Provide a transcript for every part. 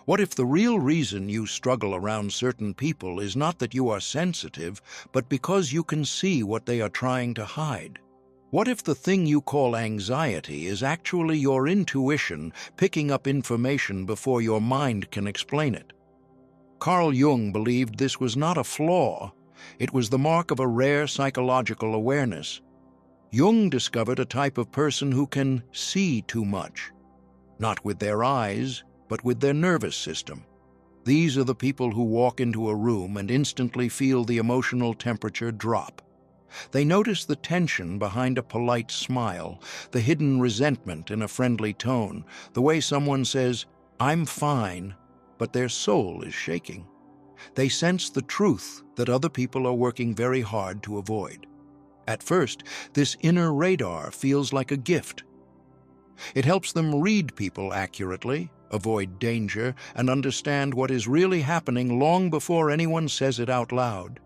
What if the real reason you struggle around certain people is not that you are sensitive, but because you can see what they are trying to hide? What if the thing you call anxiety is actually your intuition picking up information before your mind can explain it? Carl Jung believed this was not a flaw, it was the mark of a rare psychological awareness. Jung discovered a type of person who can see too much, not with their eyes, but with their nervous system. These are the people who walk into a room and instantly feel the emotional temperature drop. They notice the tension behind a polite smile, the hidden resentment in a friendly tone, the way someone says, "I'm fine," but their soul is shaking. They sense the truth that other people are working very hard to avoid. At first, this inner radar feels like a gift. It helps them read people accurately, avoid danger, and understand what is really happening long before anyone says it out loud.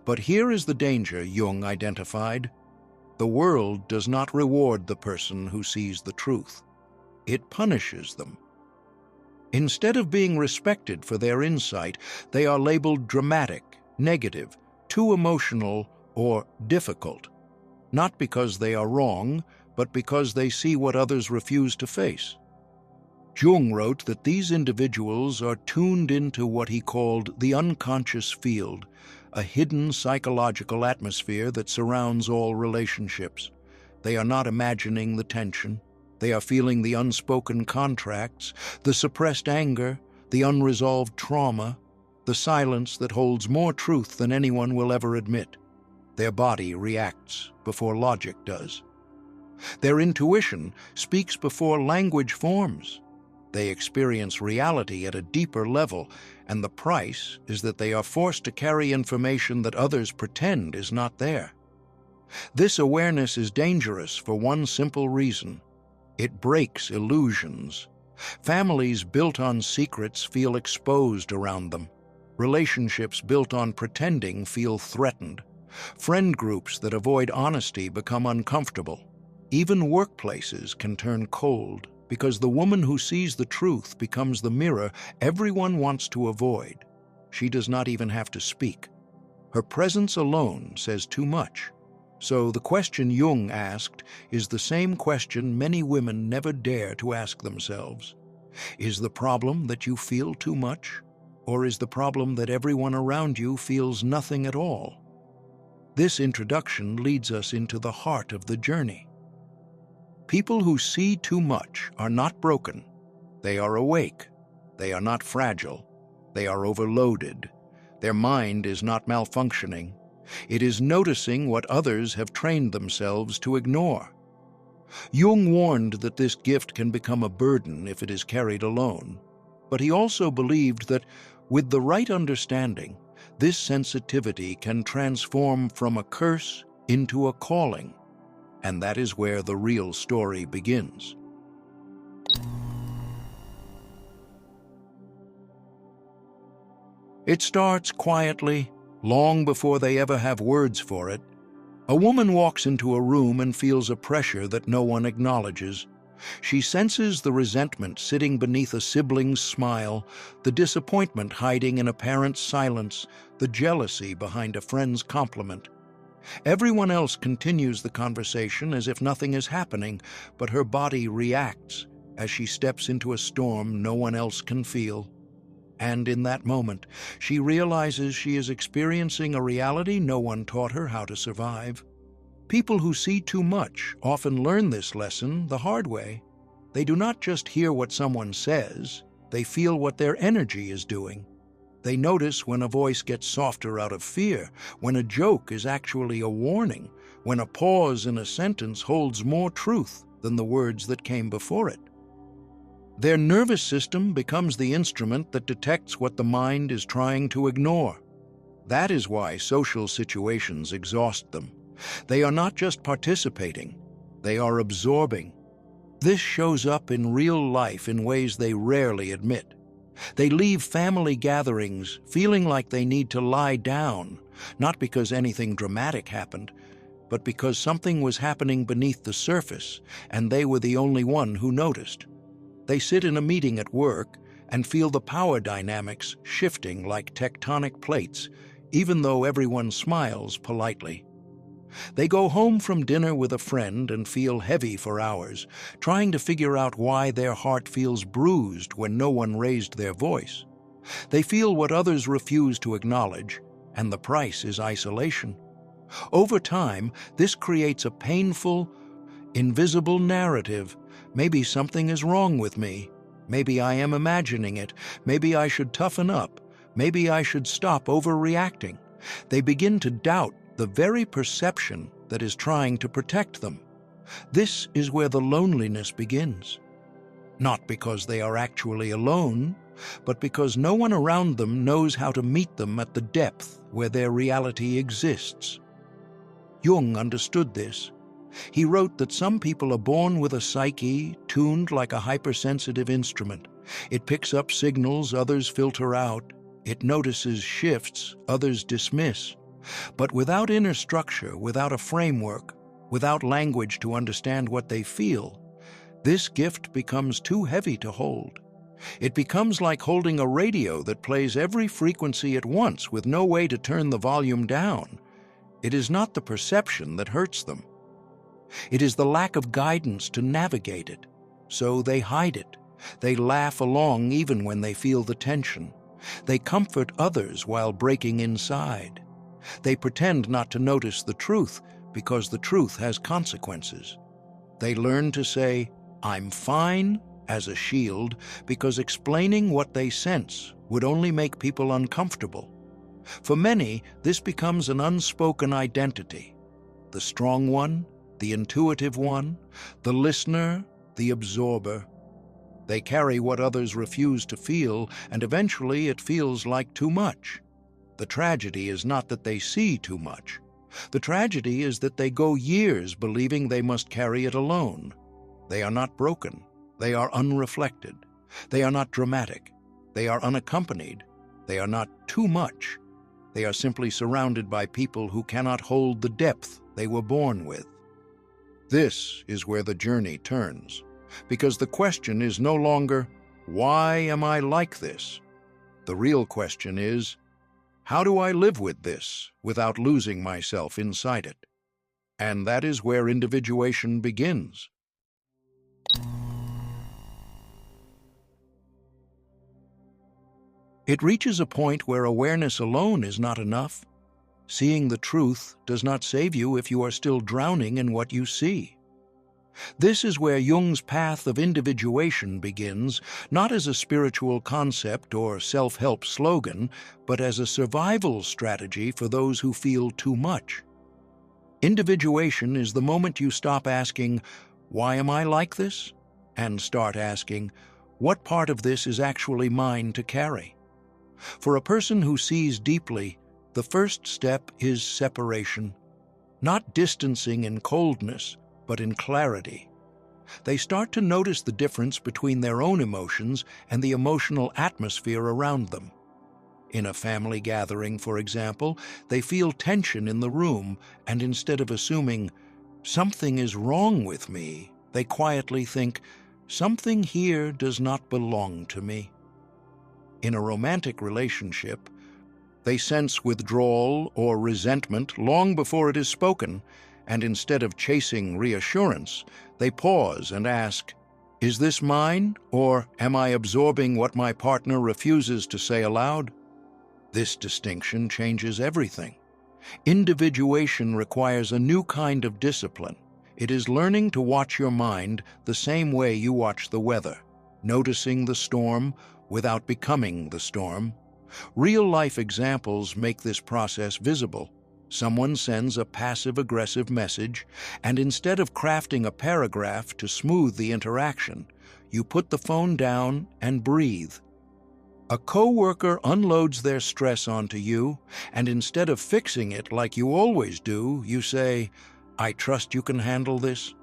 But here is the danger Jung identified. The world does not reward the person who sees the truth. It punishes them. Instead of being respected for their insight, they are labeled dramatic, negative, too emotional, or difficult. Not because they are wrong, but because they see what others refuse to face. Jung wrote that these individuals are tuned into what he called the unconscious field, a hidden psychological atmosphere that surrounds all relationships. They are not imagining the tension. They are feeling the unspoken contracts, the suppressed anger, the unresolved trauma, the silence that holds more truth than anyone will ever admit. Their body reacts before logic does. Their intuition speaks before language forms. They experience reality at a deeper level, and the price is that they are forced to carry information that others pretend is not there. This awareness is dangerous for one simple reason. It breaks illusions. Families built on secrets feel exposed around them. Relationships built on pretending feel threatened. Friend groups that avoid honesty become uncomfortable. Even workplaces can turn cold because the woman who sees the truth becomes the mirror everyone wants to avoid. She does not even have to speak. Her presence alone says too much. So the question Jung asked is the same question many women never dare to ask themselves. Is the problem that you feel too much? Or is the problem that everyone around you feels nothing at all? This introduction leads us into the heart of the journey. People who see too much are not broken. They are awake. They are not fragile. They are overloaded. Their mind is not malfunctioning. It is noticing what others have trained themselves to ignore. Jung warned that this gift can become a burden if it is carried alone, but he also believed that, with the right understanding, this sensitivity can transform from a curse into a calling. And that is where the real story begins. It starts quietly, long before they ever have words for it. A woman walks into a room and feels a pressure that no one acknowledges. She senses the resentment sitting beneath a sibling's smile, the disappointment hiding in a parent's silence, the jealousy behind a friend's compliment. Everyone else continues the conversation as if nothing is happening, but her body reacts as she steps into a storm no one else can feel. And in that moment, she realizes she is experiencing a reality no one taught her how to survive. People who see too much often learn this lesson the hard way. They do not just hear what someone says, they feel what their energy is doing. They notice when a voice gets softer out of fear, when a joke is actually a warning, when a pause in a sentence holds more truth than the words that came before it. Their nervous system becomes the instrument that detects what the mind is trying to ignore. That is why social situations exhaust them. They are not just participating, they are absorbing. This shows up in real life in ways they rarely admit. They leave family gatherings feeling like they need to lie down, not because anything dramatic happened, but because something was happening beneath the surface, and they were the only one who noticed. They sit in a meeting at work, and feel the power dynamics shifting like tectonic plates, even though everyone smiles politely. They go home from dinner with a friend and feel heavy for hours, trying to figure out why their heart feels bruised when no one raised their voice. They feel what others refuse to acknowledge, and the price is isolation. Over time, this creates a painful, invisible narrative. Maybe something is wrong with me. Maybe I am imagining it. Maybe I should toughen up. Maybe I should stop overreacting. They begin to doubt the very perception that is trying to protect them. This is where the loneliness begins. Not because they are actually alone, but because no one around them knows how to meet them at the depth where their reality exists. Jung understood this. He wrote that some people are born with a psyche tuned like a hypersensitive instrument. It picks up signals others filter out. It notices shifts others dismiss. But without inner structure, without a framework, without language to understand what they feel, this gift becomes too heavy to hold. It becomes like holding a radio that plays every frequency at once with no way to turn the volume down. It is not the perception that hurts them. It is the lack of guidance to navigate it. So they hide it. They laugh along even when they feel the tension. They comfort others while breaking inside. They pretend not to notice the truth because the truth has consequences. They learn to say, "I'm fine," as a shield because explaining what they sense would only make people uncomfortable. For many, this becomes an unspoken identity. The strong one, the intuitive one, the listener, the absorber. They carry what others refuse to feel, and eventually it feels like too much. The tragedy is not that they see too much. The tragedy is that they go years believing they must carry it alone. They are not broken. They are unreflected. They are not dramatic. They are unaccompanied. They are not too much. They are simply surrounded by people who cannot hold the depth they were born with. This is where the journey turns, because the question is no longer, "Why am I like this?" The real question is, "How do I live with this without losing myself inside it?" And that is where individuation begins. It reaches a point where awareness alone is not enough. Seeing the truth does not save you if you are still drowning in what you see. This is where Jung's path of individuation begins, not as a spiritual concept or self-help slogan, but as a survival strategy for those who feel too much. Individuation is the moment you stop asking, "Why am I like this?" and start asking, "What part of this is actually mine to carry?" For a person who sees deeply, the first step is separation, not distancing in coldness, but in clarity. They start to notice the difference between their own emotions and the emotional atmosphere around them. In a family gathering, for example, they feel tension in the room, and instead of assuming, "Something is wrong with me," they quietly think, "Something here does not belong to me." In a romantic relationship, they sense withdrawal or resentment long before it is spoken, and instead of chasing reassurance, they pause and ask, "Is this mine, or am I absorbing what my partner refuses to say aloud?" This distinction changes everything. Individuation requires a new kind of discipline. It is learning to watch your mind the same way you watch the weather, noticing the storm without becoming the storm. Real-life examples make this process visible. Someone sends a passive-aggressive message, and instead of crafting a paragraph to smooth the interaction, you put the phone down and breathe. A coworker unloads their stress onto you, and instead of fixing it like you always do, you say, "I trust you can handle this."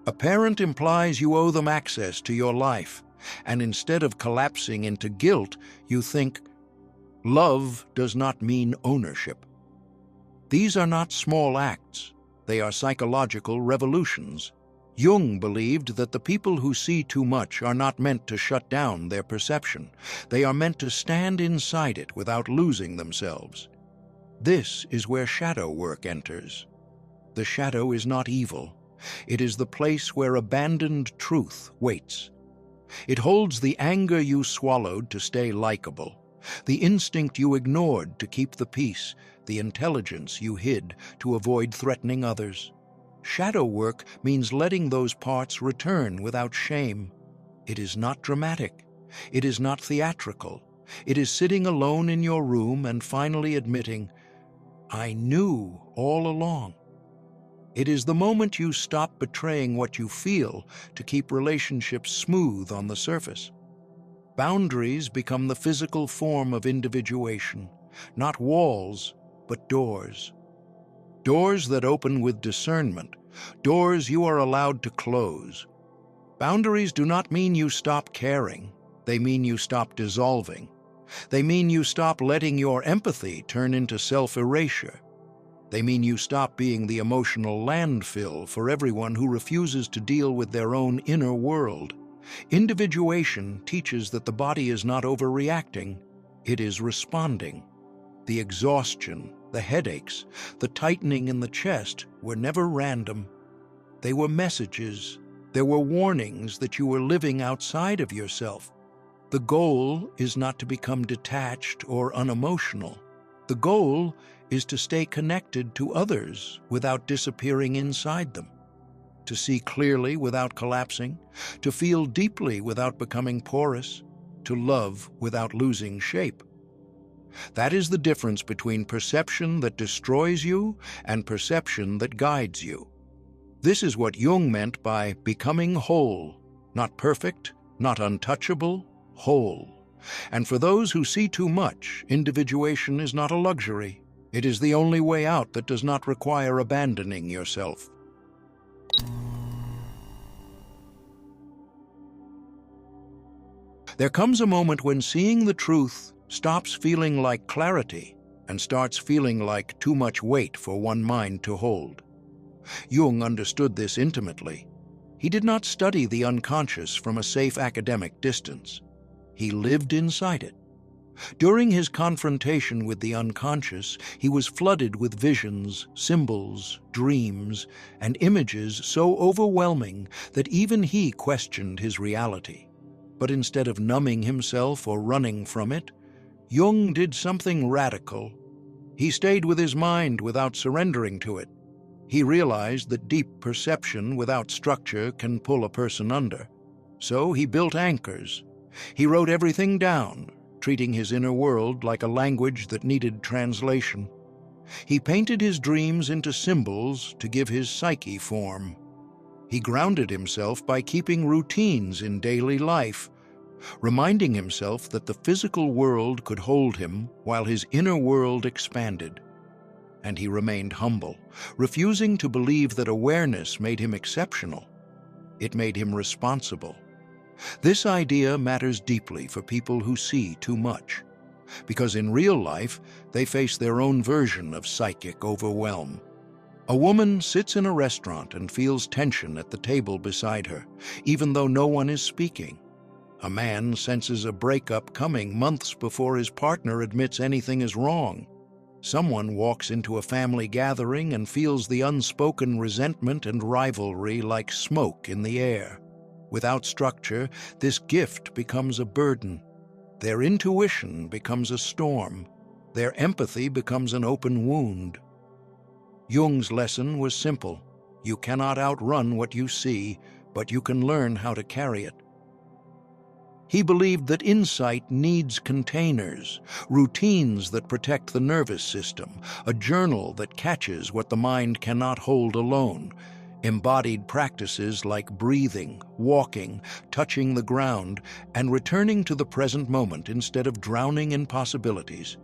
A parent implies you owe them access to your life, and instead of collapsing into guilt, you think, "Love does not mean ownership." These are not small acts. They are psychological revolutions. Jung believed that the people who see too much are not meant to shut down their perception. They are meant to stand inside it without losing themselves. This is where shadow work enters. The shadow is not evil. It is the place where abandoned truth waits. It holds the anger you swallowed to stay likable, the instinct you ignored to keep the peace, the intelligence you hid to avoid threatening others. Shadow work means letting those parts return without shame. It is not dramatic. It is not theatrical. It is sitting alone in your room and finally admitting, "I knew all along." It is the moment you stop betraying what you feel to keep relationships smooth on the surface. Boundaries become the physical form of individuation, not walls, but doors. Doors that open with discernment, doors you are allowed to close. Boundaries do not mean you stop caring. They mean you stop dissolving. They mean you stop letting your empathy turn into self-erasure. They mean you stop being the emotional landfill for everyone who refuses to deal with their own inner world. Individuation teaches that the body is not overreacting, it is responding. The exhaustion, the headaches, the tightening in the chest were never random. They were messages. There were warnings that you were living outside of yourself. The goal is not to become detached or unemotional. The goal is to stay connected to others without disappearing inside them, to see clearly without collapsing, to feel deeply without becoming porous, to love without losing shape. That is the difference between perception that destroys you and perception that guides you. This is what Jung meant by becoming whole, not perfect, not untouchable, whole. And for those who see too much, individuation is not a luxury. It is the only way out that does not require abandoning yourself. There comes a moment when seeing the truth stops feeling like clarity and starts feeling like too much weight for one mind to hold. Jung understood this intimately. He did not study the unconscious from a safe academic distance. He lived inside it. During his confrontation with the unconscious, he was flooded with visions, symbols, dreams, and images so overwhelming that even he questioned his reality. But instead of numbing himself or running from it, Jung did something radical. He stayed with his mind without surrendering to it. He realized that deep perception without structure can pull a person under. So he built anchors. He wrote everything down, treating his inner world like a language that needed translation. He painted his dreams into symbols to give his psyche form. He grounded himself by keeping routines in daily life, reminding himself that the physical world could hold him while his inner world expanded. And he remained humble, refusing to believe that awareness made him exceptional. It made him responsible. This idea matters deeply for people who see too much, because in real life, they face their own version of psychic overwhelm. A woman sits in a restaurant and feels tension at the table beside her, even though no one is speaking. A man senses a breakup coming months before his partner admits anything is wrong. Someone walks into a family gathering and feels the unspoken resentment and rivalry like smoke in the air. Without structure, this gift becomes a burden. Their intuition becomes a storm. Their empathy becomes an open wound. Jung's lesson was simple. You cannot outrun what you see, but you can learn how to carry it. He believed that insight needs containers, routines that protect the nervous system, a journal that catches what the mind cannot hold alone, embodied practices like breathing, walking, touching the ground, and returning to the present moment instead of drowning in possibilities.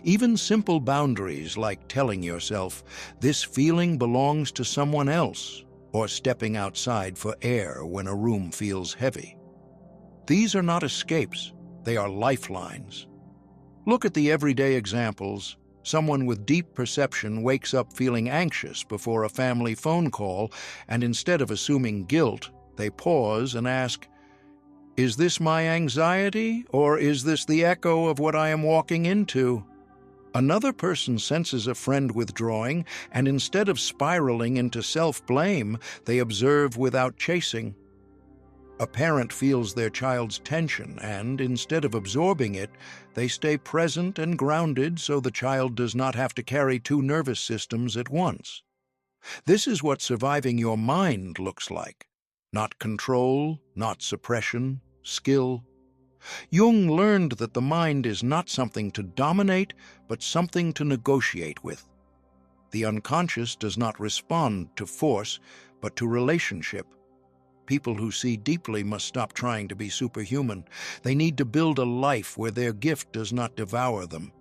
Even simple boundaries like telling yourself, "This feeling belongs to someone else," or stepping outside for air when a room feels heavy. These are not escapes, they are lifelines. Look at the everyday examples. Someone with deep perception wakes up feeling anxious before a family phone call, and instead of assuming guilt, they pause and ask, "Is this my anxiety, or is this the echo of what I am walking into?" Another person senses a friend withdrawing, and instead of spiraling into self-blame, they observe without chasing. A parent feels their child's tension, and instead of absorbing it, they stay present and grounded so the child does not have to carry two nervous systems at once. This is what surviving your mind looks like. Not control, not suppression, skill. Jung learned that the mind is not something to dominate, but something to negotiate with. The unconscious does not respond to force, but to relationship. People who see deeply must stop trying to be superhuman. They need to build a life where their gift does not devour them.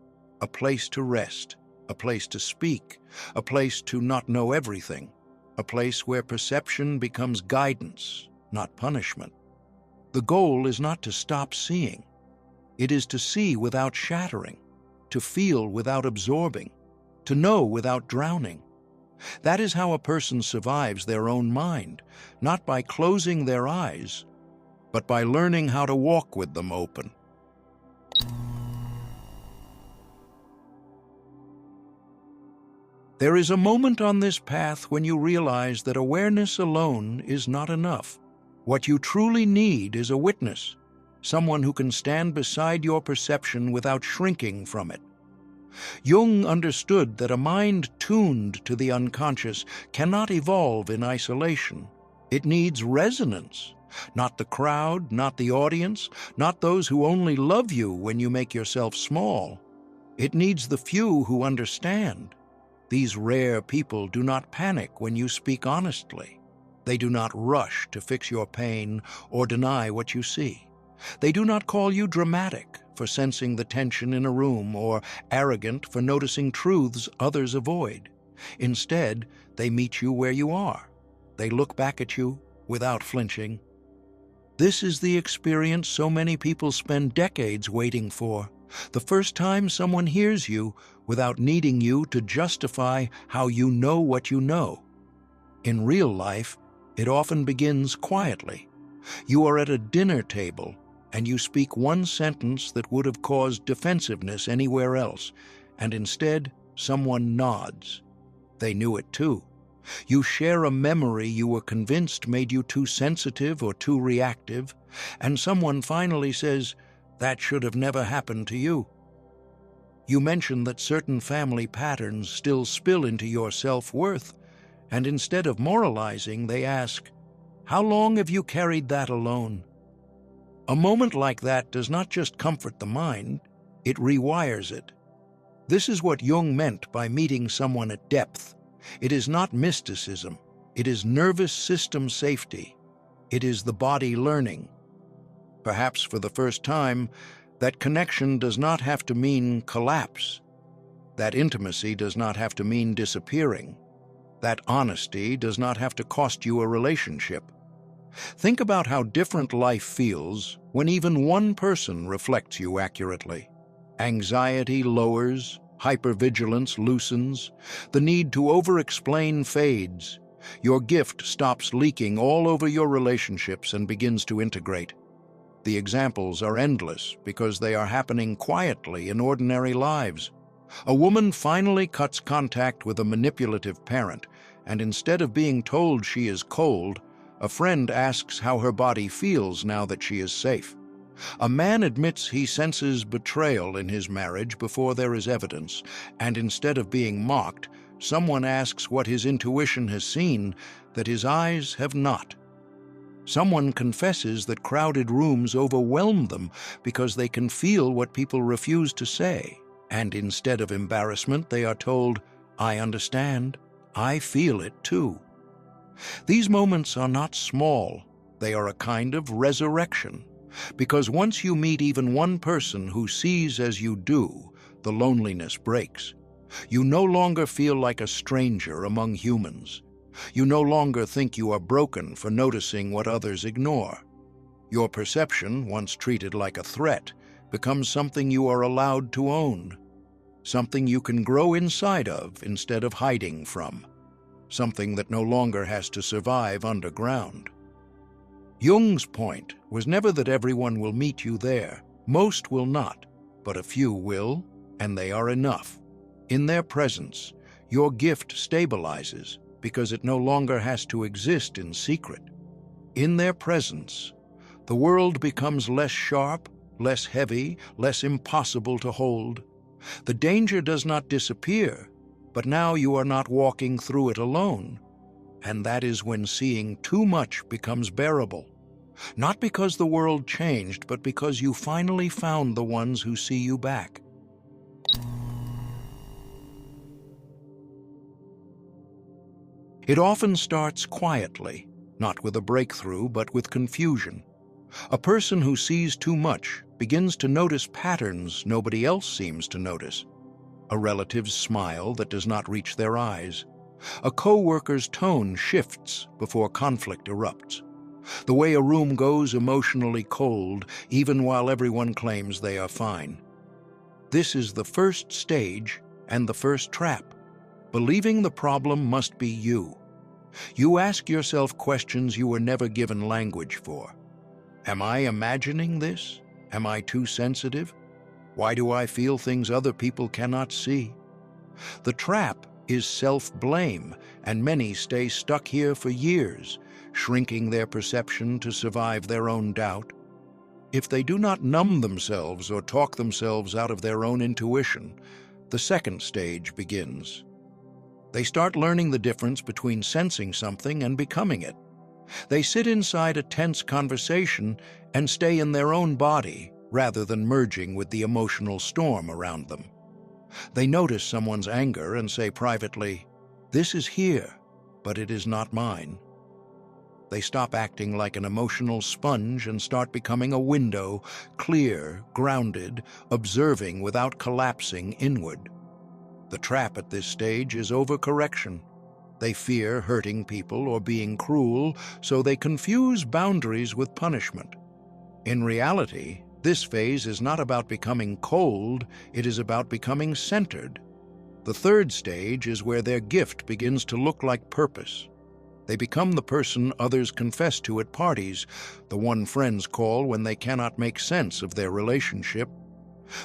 A place to rest, a place to speak, a place to not know everything, a place where perception becomes guidance, not punishment. The goal is not to stop seeing. It is to see without shattering, to feel without absorbing, to know without drowning. That is how a person survives their own mind, not by closing their eyes, but by learning how to walk with them open. There is a moment on this path when you realize that awareness alone is not enough. What you truly need is a witness, someone who can stand beside your perception without shrinking from it. Jung understood that a mind tuned to the unconscious cannot evolve in isolation. It needs resonance, not the crowd, not the audience, not those who only love you when you make yourself small. It needs the few who understand. These rare people do not panic when you speak honestly. They do not rush to fix your pain or deny what you see. They do not call you dramatic for sensing the tension in a room or arrogant for noticing truths others avoid. Instead, they meet you where you are. They look back at you without flinching. This is the experience so many people spend decades waiting for. The first time someone hears you without needing you to justify how you know what you know. In real life, it often begins quietly. You are at a dinner table, and you speak one sentence that would have caused defensiveness anywhere else, and instead, someone nods. They knew it too. You share a memory you were convinced made you too sensitive or too reactive, and someone finally says, "That should have never happened to you." You mention that certain family patterns still spill into your self-worth, and instead of moralizing, they ask, "How long have you carried that alone?" A moment like that does not just comfort the mind, it rewires it. This is what Jung meant by meeting someone at depth. It is not mysticism. It is nervous system safety. It is the body learning. Perhaps for the first time, that connection does not have to mean collapse. That intimacy does not have to mean disappearing. That honesty does not have to cost you a relationship. Think about how different life feels when even one person reflects you accurately. Anxiety lowers, hypervigilance loosens, the need to over-explain fades. Your gift stops leaking all over your relationships and begins to integrate. The examples are endless because they are happening quietly in ordinary lives. A woman finally cuts contact with a manipulative parent, and instead of being told she is cold, a friend asks how her body feels now that she is safe. A man admits he senses betrayal in his marriage before there is evidence, and instead of being mocked, someone asks what his intuition has seen that his eyes have not. Someone confesses that crowded rooms overwhelm them because they can feel what people refuse to say, and instead of embarrassment, they are told, "I understand, I feel it too." These moments are not small, they are a kind of resurrection. Because once you meet even one person who sees as you do, the loneliness breaks. You no longer feel like a stranger among humans. You no longer think you are broken for noticing what others ignore. Your perception, once treated like a threat, becomes something you are allowed to own. something you can grow inside of instead of hiding from, something that no longer has to survive underground. Jung's point was never that everyone will meet you there. Most will not, but a few will, and they are enough. In their presence, your gift stabilizes because it no longer has to exist in secret. In their presence, the world becomes less sharp, less heavy, less impossible to hold. The danger does not disappear, but now you are not walking through it alone. And that is when seeing too much becomes bearable. Not because the world changed, but because you finally found the ones who see you back. It often starts quietly, not with a breakthrough, but with confusion. A person who sees too much begins to notice patterns nobody else seems to notice. A relative's smile that does not reach their eyes. A co-worker's tone shifts before conflict erupts. The way a room goes emotionally cold, even while everyone claims they are fine. This is the first stage and the first trap. Believing the problem must be you. You ask yourself questions you were never given language for. Am I imagining this? Am I too sensitive? Why do I feel things other people cannot see? The trap is self-blame, and many stay stuck here for years, shrinking their perception to survive their own doubt. If they do not numb themselves or talk themselves out of their own intuition, the second stage begins. They start learning the difference between sensing something and becoming it. They sit inside a tense conversation and stay in their own body rather than merging with the emotional storm around them. They notice someone's anger and say privately, "This is here, but it is not mine." They stop acting like an emotional sponge and start becoming a window, clear, grounded, observing without collapsing inward. The trap at this stage is overcorrection. They fear hurting people or being cruel, so they confuse boundaries with punishment. In reality, this phase is not about becoming cold, it is about becoming centered. The third stage is where their gift begins to look like purpose. They become the person others confess to at parties, the one friends call when they cannot make sense of their relationship,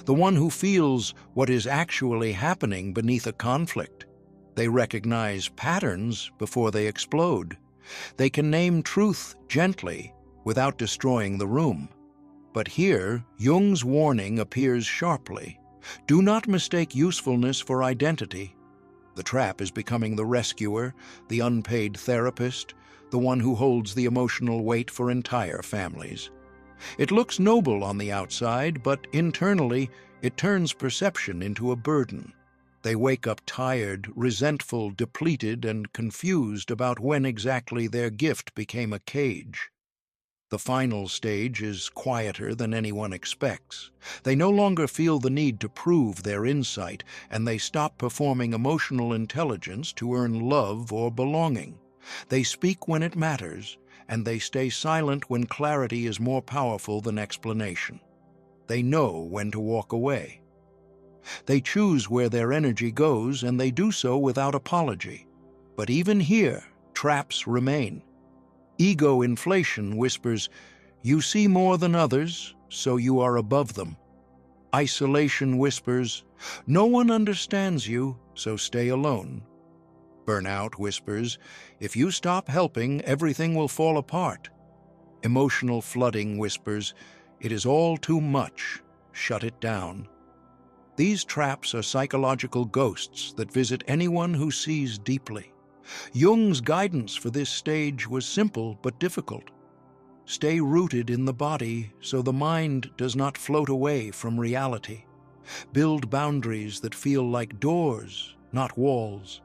the one who feels what is actually happening beneath a conflict. They recognize patterns before they explode. They can name truth gently without destroying the room. But here, Jung's warning appears sharply. Do not mistake usefulness for identity. The trap is becoming the rescuer, the unpaid therapist, the one who holds the emotional weight for entire families. It looks noble on the outside, but internally, it turns perception into a burden. They wake up tired, resentful, depleted, and confused about when exactly their gift became a cage. The final stage is quieter than anyone expects. They no longer feel the need to prove their insight, and they stop performing emotional intelligence to earn love or belonging. They speak when it matters, and they stay silent when clarity is more powerful than explanation. They know when to walk away. They choose where their energy goes, and they do so without apology. But even here, traps remain. Ego inflation whispers, "You see more than others, so you are above them." Isolation whispers, "No one understands you, so stay alone." Burnout whispers, "If you stop helping, everything will fall apart." Emotional flooding whispers, "It is all too much, shut it down." These traps are psychological ghosts that visit anyone who sees deeply. Jung's guidance for this stage was simple but difficult. Stay rooted in the body so the mind does not float away from reality. Build boundaries that feel like doors, not walls.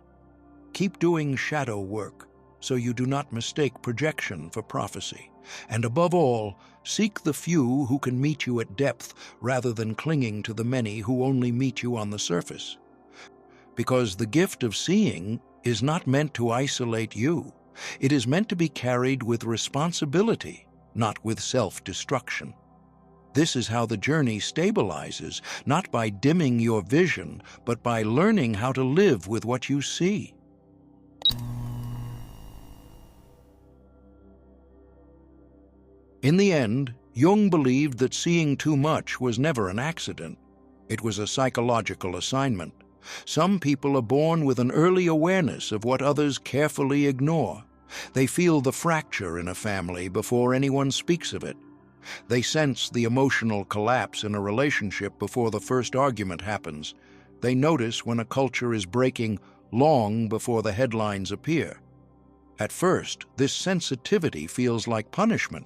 Keep doing shadow work so you do not mistake projection for prophecy. And above all, seek the few who can meet you at depth rather than clinging to the many who only meet you on the surface. Because the gift of seeing is not meant to isolate you. It is meant to be carried with responsibility, not with self-destruction. This is how the journey stabilizes, not by dimming your vision, but by learning how to live with what you see. In the end, Jung believed that seeing too much was never an accident. It was a psychological assignment. Some people are born with an early awareness of what others carefully ignore. They feel the fracture in a family before anyone speaks of it. They sense the emotional collapse in a relationship before the first argument happens. They notice when a culture is breaking long before the headlines appear. At first, this sensitivity feels like punishment.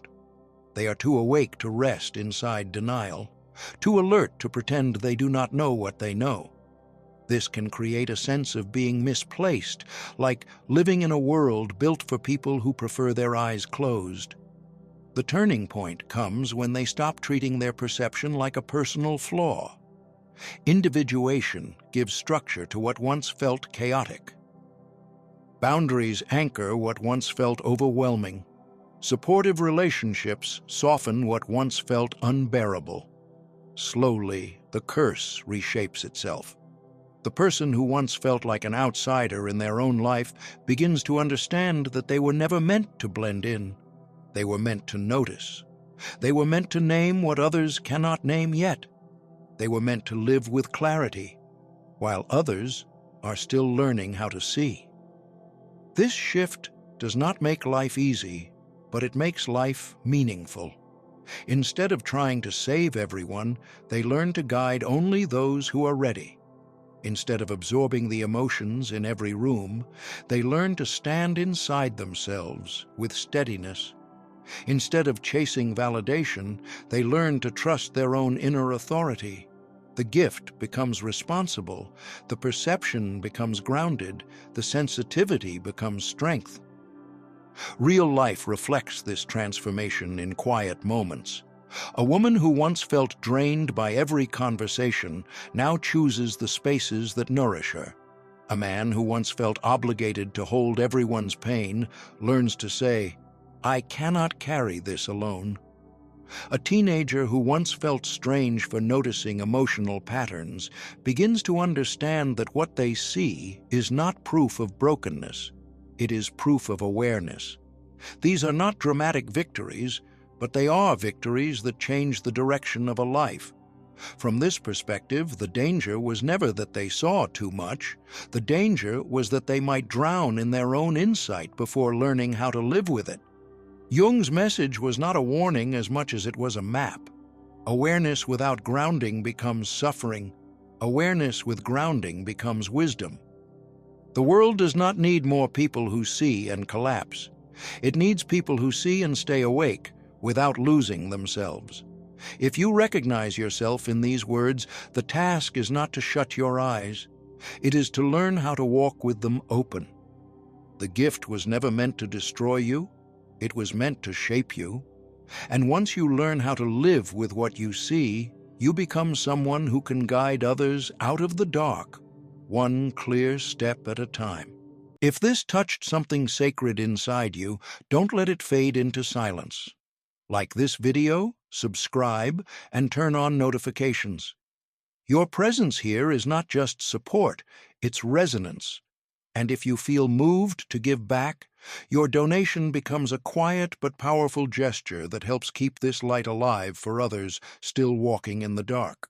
They are too awake to rest inside denial, too alert to pretend they do not know what they know. This can create a sense of being misplaced, like living in a world built for people who prefer their eyes closed. The turning point comes when they stop treating their perception like a personal flaw. Individuation gives structure to what once felt chaotic. Boundaries anchor what once felt overwhelming. Supportive relationships soften what once felt unbearable. Slowly, the curse reshapes itself. The person who once felt like an outsider in their own life begins to understand that they were never meant to blend in. They were meant to notice. They were meant to name what others cannot name yet. They were meant to live with clarity, while others are still learning how to see. This shift does not make life easy, but it makes life meaningful. Instead of trying to save everyone, they learn to guide only those who are ready. Instead of absorbing the emotions in every room, they learn to stand inside themselves with steadiness. Instead of chasing validation, they learn to trust their own inner authority. The gift becomes responsible, the perception becomes grounded, the sensitivity becomes strength. Real life reflects this transformation in quiet moments. A woman who once felt drained by every conversation now chooses the spaces that nourish her. A man who once felt obligated to hold everyone's pain learns to say, "I cannot carry this alone." A teenager who once felt strange for noticing emotional patterns begins to understand that what they see is not proof of brokenness. It is proof of awareness. These are not dramatic victories, but they are victories that change the direction of a life. From this perspective, the danger was never that they saw too much. The danger was that they might drown in their own insight before learning how to live with it. Jung's message was not a warning as much as it was a map. Awareness without grounding becomes suffering. Awareness with grounding becomes wisdom. The world does not need more people who see and collapse. It needs people who see and stay awake without losing themselves. If you recognize yourself in these words, the task is not to shut your eyes. It is to learn how to walk with them open. The gift was never meant to destroy you. It was meant to shape you. And once you learn how to live with what you see, you become someone who can guide others out of the dark, one clear step at a time. If this touched something sacred inside you, don't let it fade into silence. Like this video, subscribe, and turn on notifications. Your presence here is not just support, it's resonance. And if you feel moved to give back, your donation becomes a quiet but powerful gesture that helps keep this light alive for others still walking in the dark.